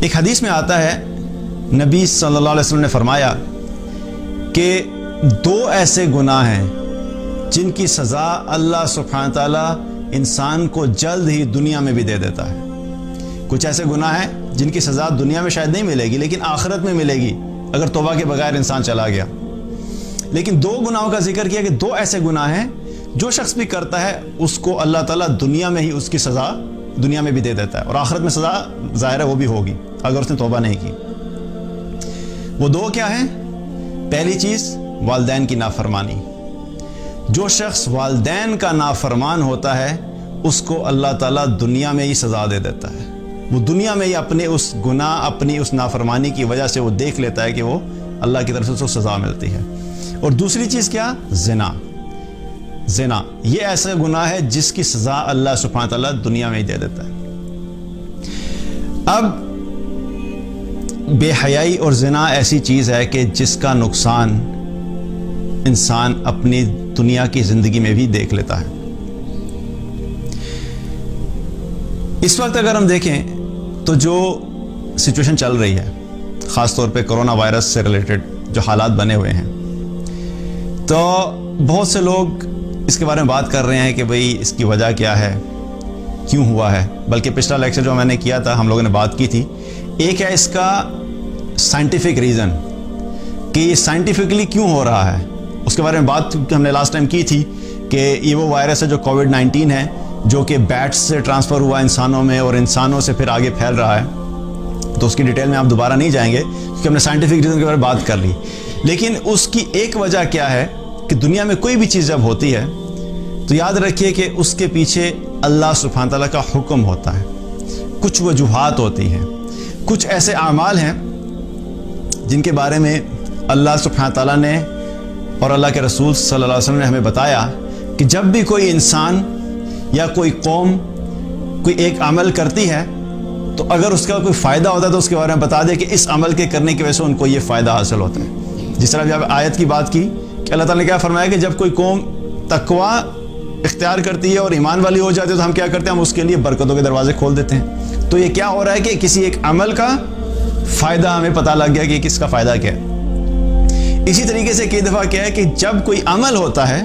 ایک حدیث میں آتا ہے نبی صلی اللہ علیہ وسلم نے فرمایا کہ دو ایسے گناہ ہیں جن کی سزا اللہ سبحانہ تعالیٰ انسان کو جلد ہی دنیا میں بھی دے دیتا ہے۔ کچھ ایسے گناہ ہیں جن کی سزا دنیا میں شاید نہیں ملے گی لیکن آخرت میں ملے گی اگر توبہ کے بغیر انسان چلا گیا۔ لیکن دو گناہوں کا ذکر کیا کہ دو ایسے گناہ ہیں جو شخص بھی کرتا ہے اس کو اللہ تعالیٰ دنیا میں ہی اس کی سزا دنیا میں بھی دے دیتا ہے، اور آخرت میں سزا ظاہر ہے وہ بھی ہوگی اگر اس نے توبہ نہیں کی۔ وہ دو کیا ہیں؟ پہلی چیز والدین کی نافرمانی۔ جو شخص والدین کا نافرمان ہوتا ہے اس کو اللہ تعالیٰ دنیا میں ہی سزا دے دیتا ہے۔ وہ دنیا میں ہی اپنے اس گناہ، اپنی اس نافرمانی کی وجہ سے وہ دیکھ لیتا ہے کہ وہ اللہ کی طرف سے اس کو سزا ملتی ہے۔ اور دوسری چیز کیا؟ زنا۔ زنا یہ ایسا گناہ ہے جس کی سزا اللہ سبحانہ تعالیٰ دنیا میں ہی دے دیتا ہے۔ اب بے حیائی اور زنا ایسی چیز ہے کہ جس کا نقصان انسان اپنی دنیا کی زندگی میں بھی دیکھ لیتا ہے۔ اس وقت اگر ہم دیکھیں تو جو سچویشن چل رہی ہے، خاص طور پہ کرونا وائرس سے ریلیٹڈ جو حالات بنے ہوئے ہیں، تو بہت سے لوگ اس کے بارے میں بات کر رہے ہیں کہ بھئی اس کی وجہ کیا ہے، کیوں ہوا ہے۔ بلکہ پچھلا لیکچر جو میں نے کیا تھا ہم لوگوں نے بات کی تھی، ایک ہے اس کا سائنٹیفک ریزن کہ یہ سائنٹیفکلی کیوں ہو رہا ہے، اس کے بارے میں بات ہم نے لاسٹ ٹائم کی تھی کہ یہ وہ وائرس ہے جو کووڈ-19 ہے جو کہ بیٹس سے ٹرانسفر ہوا انسانوں میں اور انسانوں سے پھر آگے پھیل رہا ہے۔ تو اس کی ڈیٹیل میں آپ دوبارہ نہیں جائیں گے کیونکہ ہم نے سائنٹیفک ریزن کے بارے میں بات کر لی۔ لیکن اس کی ایک وجہ کیا ہے کہ دنیا میں کوئی بھی چیز جب ہوتی ہے تو یاد رکھیے کہ اس کے پیچھے اللہ سبحانہ تعالیٰ کا حکم ہوتا ہے، کچھ وجوہات ہوتی ہیں، کچھ ایسے اعمال ہیں جن کے بارے میں اللہ سبحانہ تعالیٰ نے اور اللہ کے رسول صلی اللہ علیہ وسلم نے ہمیں بتایا کہ جب بھی کوئی انسان یا کوئی قوم کوئی ایک عمل کرتی ہے تو اگر اس کا کوئی فائدہ ہوتا ہے تو اس کے بارے میں بتا دے کہ اس عمل کے کرنے کی وجہ سے ان کو یہ فائدہ حاصل ہوتا ہے۔ جس طرح اب آیت کی بات کی کہ اللہ تعالیٰ نے کیا فرمایا کہ جب کوئی قوم تقویٰ اختیار کرتی ہے اور ایمان والی ہو جاتی ہے تو ہم کیا کرتے ہیں، ہم اس کے لیے برکتوں کے دروازے کھول دیتے ہیں۔ تو یہ کیا ہو رہا ہے کہ کسی ایک عمل کا فائدہ ہمیں پتہ لگ گیا کہ کس کا فائدہ کیا ہے۔ اسی طریقے سے کئی دفعہ کیا ہے کہ جب کوئی عمل ہوتا ہے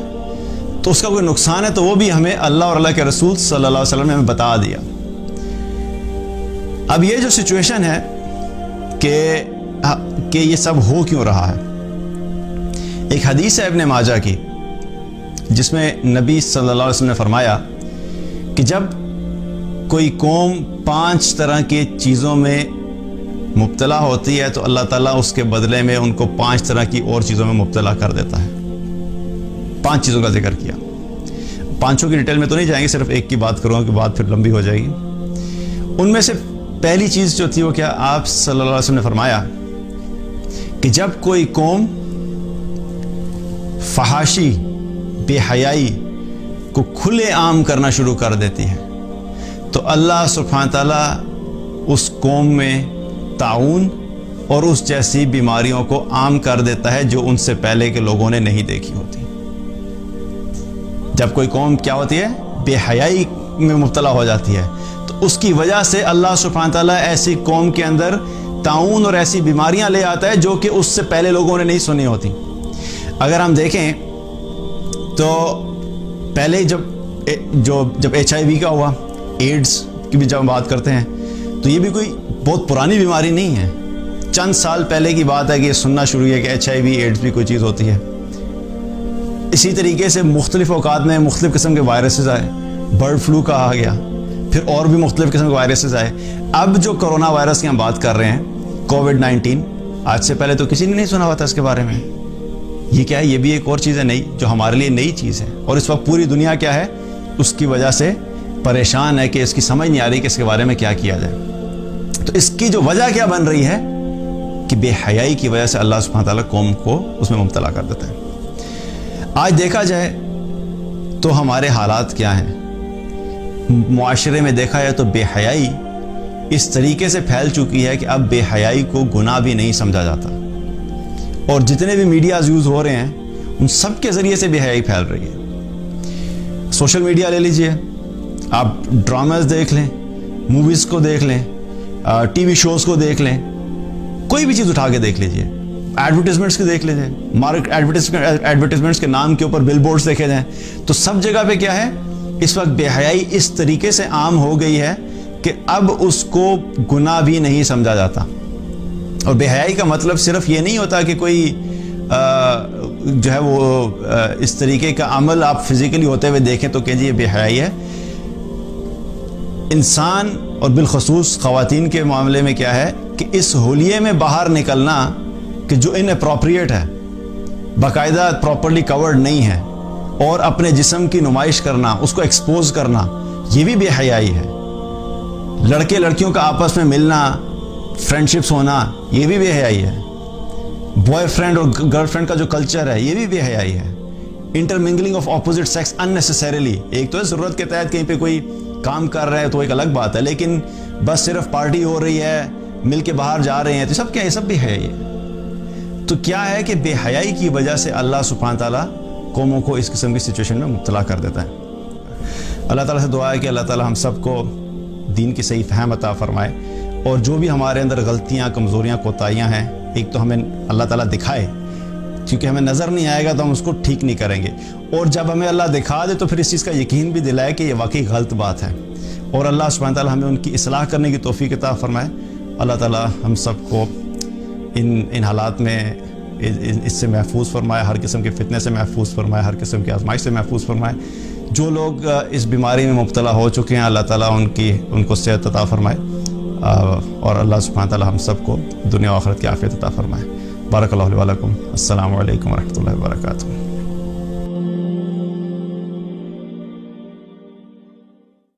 تو اس کا کوئی نقصان ہے تو وہ بھی ہمیں اللہ اور اللہ کے رسول صلی اللہ علیہ وسلم نے ہمیں بتا دیا۔ اب یہ جو سچویشن ہے کہ یہ سب ہو کیوں رہا ہے، ایک حدیث ہے ابن ماجہ کی جس میں نبی صلی اللہ علیہ وسلم نے فرمایا کہ جب کوئی قوم 5 طرح کی چیزوں میں مبتلا ہوتی ہے تو اللہ تعالیٰ اس کے بدلے میں ان کو 5 طرح کی اور چیزوں میں مبتلا کر دیتا ہے۔ 5 چیزوں کا ذکر کیا، 5 کی ڈیٹیل میں تو نہیں جائیں گے، صرف ایک کی بات کروں گا کہ بات پھر لمبی ہو جائے گی۔ ان میں سے پہلی چیز جو تھی وہ کیا، آپ صلی اللہ علیہ وسلم نے فرمایا کہ جب کوئی قوم فحاشی، بے حیائی کو کھلے عام کرنا شروع کر دیتی ہے تو اللہ سبحانہ تعالیٰ اس قوم میں طاعون اور اس جیسی بیماریوں کو عام کر دیتا ہے جو ان سے پہلے کے لوگوں نے نہیں دیکھی ہوتی۔ جب کوئی قوم کیا ہوتی ہے، بے حیائی میں مبتلا ہو جاتی ہے تو اس کی وجہ سے اللہ سبحانہ تعالیٰ ایسی قوم کے اندر طاعون اور ایسی بیماریاں لے آتا ہے جو کہ اس سے پہلے لوگوں نے نہیں سنی ہوتی۔ اگر ہم دیکھیں تو پہلے جب HIV کا ہوا، ایڈز کی بھی جب ہم بات کرتے ہیں تو یہ بھی کوئی بہت پرانی بیماری نہیں ہے، چند سال پہلے کی بات ہے کہ یہ سننا شروع ہے کہ HIV ایڈز بھی کوئی چیز ہوتی ہے۔ اسی طریقے سے مختلف اوقات میں مختلف قسم کے وائرسز آئے، برڈ فلو کہا گیا، پھر اور بھی مختلف قسم کے وائرسز آئے۔ اب جو کرونا وائرس کی ہم بات کر رہے ہیں، کووڈ-19، آج سے پہلے تو کسی نے نہیں سنا ہوا تھا اس کے بارے میں۔ یہ کیا ہے، یہ بھی ایک اور چیز ہے نئی، جو ہمارے لیے نئی چیز ہے، اور اس وقت پوری دنیا کیا ہے، اس کی وجہ سے پریشان ہے کہ اس کی سمجھ نہیں آ رہی کہ اس کے بارے میں کیا کیا جائے۔ تو اس کی جو وجہ کیا بن رہی ہے کہ بے حیائی کی وجہ سے اللہ سبحانہ تعالیٰ قوم کو اس میں مبتلا کر دیتا ہے۔ آج دیکھا جائے تو ہمارے حالات کیا ہیں، معاشرے میں دیکھا جائے تو بے حیائی اس طریقے سے پھیل چکی ہے کہ اب بے حیائی کو گناہ بھی نہیں سمجھا جاتا، اور جتنے بھی میڈیاز یوز ہو رہے ہیں ان سب کے ذریعے سے بے حیائی پھیل رہی ہے۔ سوشل میڈیا لے لیجئے، آپ ڈراماز دیکھ لیں، موویز کو دیکھ لیں، ٹی وی شوز کو دیکھ لیں, کوئی بھی چیز اٹھا کے دیکھ لیجئے, ایڈورٹیزمنٹس کے دیکھ لیجئے, ایڈورٹیزمنٹس کے نام کے اوپر بل بورڈز دیکھے جائیں, تو سب جگہ پہ کیا ہے, اس وقت بے حیائی اس طریقے سے عام ہو گئی ہے کہ اب اس کو گناہ بھی نہیں سمجھا جاتا. اور بے حیائی کا مطلب صرف یہ نہیں ہوتا کہ کوئی جو ہے وہ اس طریقے کا عمل آپ فزیکلی ہوتے ہوئے دیکھیں تو کہ جی یہ بے حیائی ہے. انسان اور بالخصوص خواتین کے معاملے میں کیا ہے کہ اس ہولیے میں باہر نکلنا کہ جو ان اپروپریٹ ہے, باقاعدہ پراپرلی کورڈ نہیں ہے, اور اپنے جسم کی نمائش کرنا, اس کو ایکسپوز کرنا, یہ بھی بے حیائی ہے. لڑکے لڑکیوں کا آپس میں ملنا, فرینڈشپس ہونا, یہ بھی بے حیائی ہے. بوائے فرینڈ اور گرل فرینڈ کا جو کلچر ہے یہ بھی بے حیائی ہے. انٹرمنگلنگ آف اپوزٹ سیکس اننیسیسریلی, ایک تو ہے ضرورت کے تحت کہیں پہ کوئی کام کر رہے ہیں تو ایک الگ بات ہے, لیکن بس صرف پارٹی ہو رہی ہے, مل کے باہر جا رہے ہیں, تو سب کیا ہے, سب بھی ہے. یہ تو کیا ہے کہ بے حیائی کی وجہ سے اللہ سبحانہ تعالیٰ قوموں کو اس قسم کی سچویشن میں مبتلا کر دیتا ہے. اللہ تعالیٰ سے دعا ہے کہ اللہ تعالیٰ ہم سب کو دین کی صحیح فہم عطا فرمائے, اور جو بھی ہمارے اندر غلطیاں, کمزوریاں, کوتاہیاں ہیں, ایک تو ہمیں اللہ تعالیٰ دکھائے, کیونکہ ہمیں نظر نہیں آئے گا تو ہم اس کو ٹھیک نہیں کریں گے, اور جب ہمیں اللہ دکھا دے تو پھر اس چیز کا یقین بھی دلائے کہ یہ واقعی غلط بات ہے, اور اللہ سبحانہ تعالیٰ ہمیں ان کی اصلاح کرنے کی توفیق عطا فرمائے. اللہ تعالیٰ ہم سب کو ان حالات میں اس سے محفوظ فرمائے, ہر قسم کے فتنے سے محفوظ فرمائے, ہر قسم کی آزمائش سے محفوظ فرمائے. جو لوگ اس بیماری میں مبتلا ہو چکے ہیں اللہ تعالیٰ ان کو صحت عطا فرمائے, اور اللہ سبحانہ تعالیٰ ہم سب کو دنیا و آخرت کی عافیت عطا فرمائے. بارک اللہ علیہ ولکم. السلام علیکم ورحمۃ اللہ وبرکاتہ.